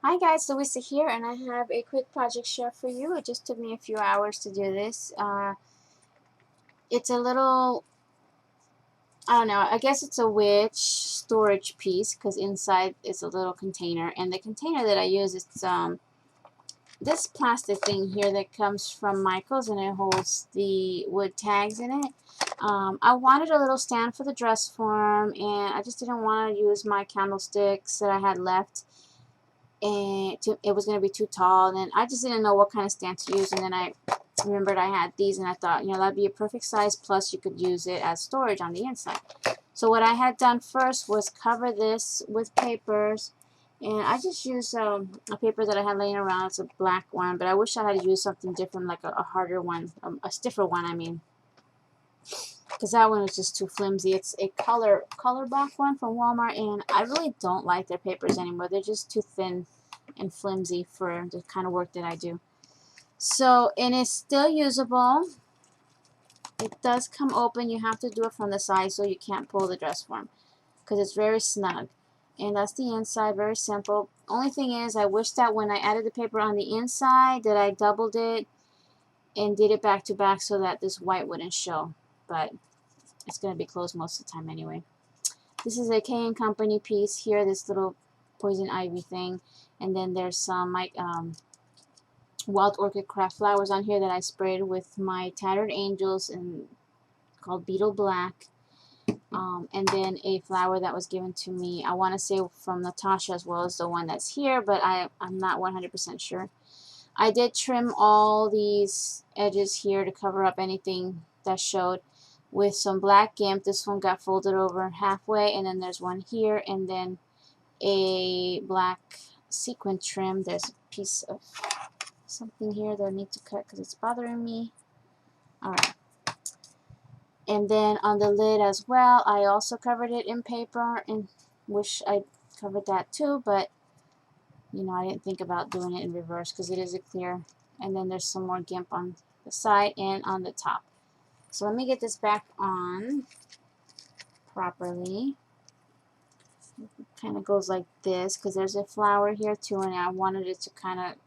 Hi guys, Louisa here, and I have a quick project share for you. It just took me a few hours to do this. It's a little, I don't know, I guess it's a witch storage piece because inside is a little container, and the container that I use is this plastic thing here that comes from Michael's, and it holds the wood tags in it. I wanted a little stand for the dress form, and I just didn't want to use my candlesticks that I had left, and it was going to be too tall, and then I just didn't know what kind of stand to use, and then I remembered I had these, and I thought, that'd be a perfect size, plus you could use it as storage on the inside. So what I had done first was cover this with papers, and I just used a paper that I had laying around. It's a black one, but I wish I had used something different, like a harder one, a stiffer one, I mean, because that one is just too flimsy. It's a color block one from Walmart, and I really don't like their papers anymore. They're just too thin and flimsy for the kind of work that I do. So, and it's still usable. It does come open. You have to do it from the side so you can't pull the dress form because it's very snug. And that's the inside, very simple. Only thing is, I wish that when I added the paper on the inside that I doubled it and did it back to back so that this white wouldn't show. But it's going to be closed most of the time anyway. This is a K & Company piece here, this little poison ivy thing. And then there's some wild orchid craft flowers on here that I sprayed with my tattered angels and called beetle black. And then a flower that was given to me, I want to say from Natasha as well as the one that's here, but I'm not 100% sure. I did trim all these edges here to cover up anything that showed with some black gimp. This one got folded over halfway, and then there's one here, and then a black sequin trim. There's a piece of something here that I need to cut because it's bothering me. Alright. And then on the lid as well, I also covered it in paper, and wish I covered that too, but I didn't think about doing it in reverse because it is a clear. And then there's some more gimp on the side and on the top. So let me get this back on properly. It kind of goes like this because there's a flower here too, and I wanted it to kind of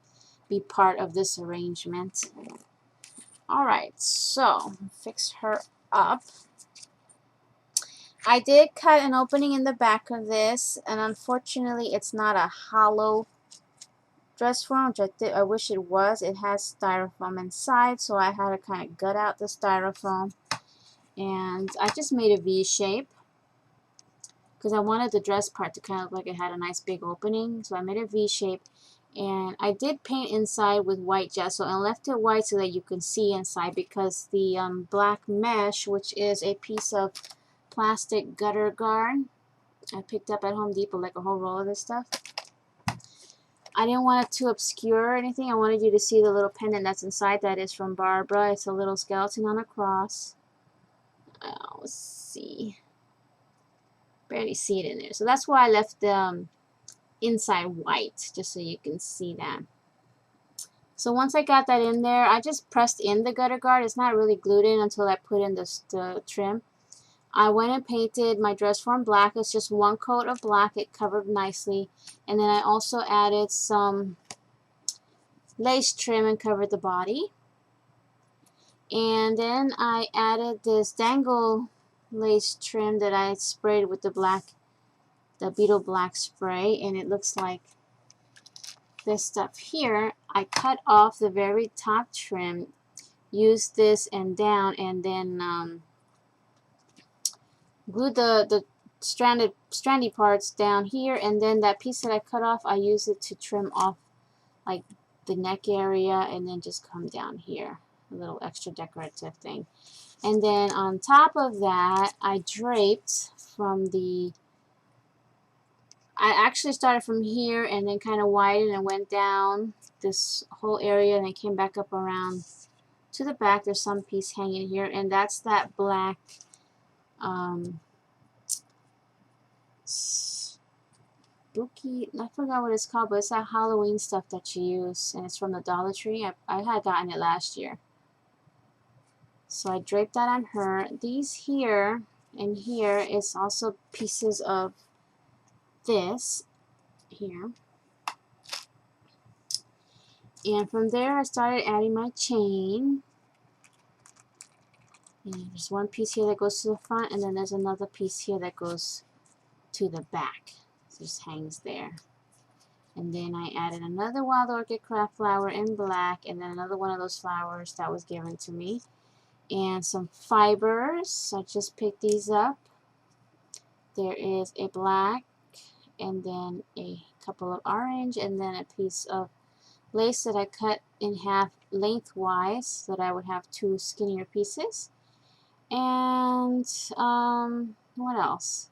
be part of this arrangement. Alright, so fix her up. I did cut an opening in the back of this, and unfortunately it's not a hollow dress form, which I wish it was. It has styrofoam inside, so I had to kind of gut out the styrofoam, and I just made a V shape because I wanted the dress part to kind of look like it had a nice big opening, so I made a V shape. And I did paint inside with white gesso and left it white so that you can see inside, because the black mesh, which is a piece of plastic gutter guard I picked up at Home Depot, like a whole roll of this stuff, I didn't want it too obscure or anything. I wanted you to see the little pendant that's inside. That is from Barbara. It's a little skeleton on a cross. Let's see. Barely see it in there. So that's why I left the inside white, just so you can see that. So once I got that in there, I just pressed in the gutter guard. It's not really glued in until I put in the trim. I went and painted my dress form black. It's just one coat of black. It covered nicely. And then I also added some lace trim and covered the body. And then I added this dangle lace trim that I sprayed with the beetle black spray, and it looks like this stuff here. I cut off the very top trim, used this and down, and then glued the strandy parts down here, and then that piece that I cut off, I used it to trim off like the neck area, and then just come down here, a little extra decorative thing. And then on top of that, I draped from I actually started from here and then kind of widened and went down this whole area, and then came back up around to the back. There's some piece hanging here, and that's that black spooky, I forgot what it's called, but it's that Halloween stuff that you use, and it's from the Dollar Tree. I had gotten it last year. So I draped that on her. These here and here is also pieces of this here. And from there I started adding my chain. And there's one piece here that goes to the front, and then there's another piece here that goes to the back. It just hangs there. And then I added another wild orchid craft flower in black, and then another one of those flowers that was given to me. And some fibers. I just picked these up. There is a black, and then a couple of orange, and then a piece of lace that I cut in half lengthwise so that I would have two skinnier pieces. And what else?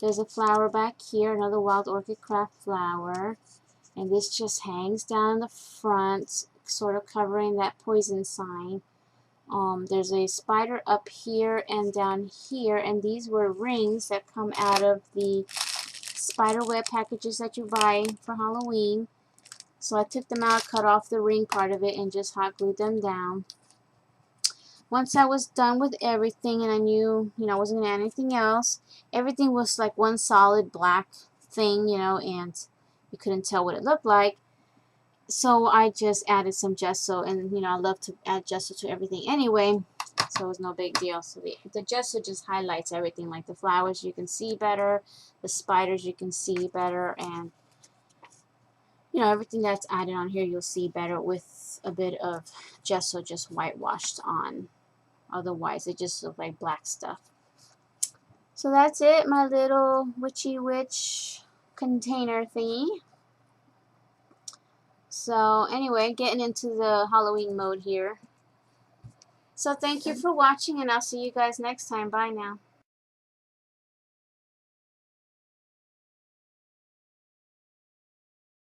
There's a flower back here, another wild orchid craft flower, and this just hangs down in the front, sort of covering that poison sign. There's a spider up here and down here, and these were rings that come out of the spider web packages that you buy for Halloween. So I took them out, cut off the ring part of it, and just hot glued them down. Once I was done with everything and I knew, I wasn't going to add anything else, everything was like one solid black thing, and you couldn't tell what it looked like. So I just added some gesso, and, I love to add gesso to everything anyway, so it was no big deal. So the gesso just highlights everything, like the flowers you can see better, the spiders you can see better, and, everything that's added on here you'll see better with a bit of gesso just whitewashed on. Otherwise, it just looks like black stuff. So that's it, my little witchy witch container thingy. So anyway, getting into the Halloween mode here. So thank you for watching, and I'll see you guys next time. Bye now.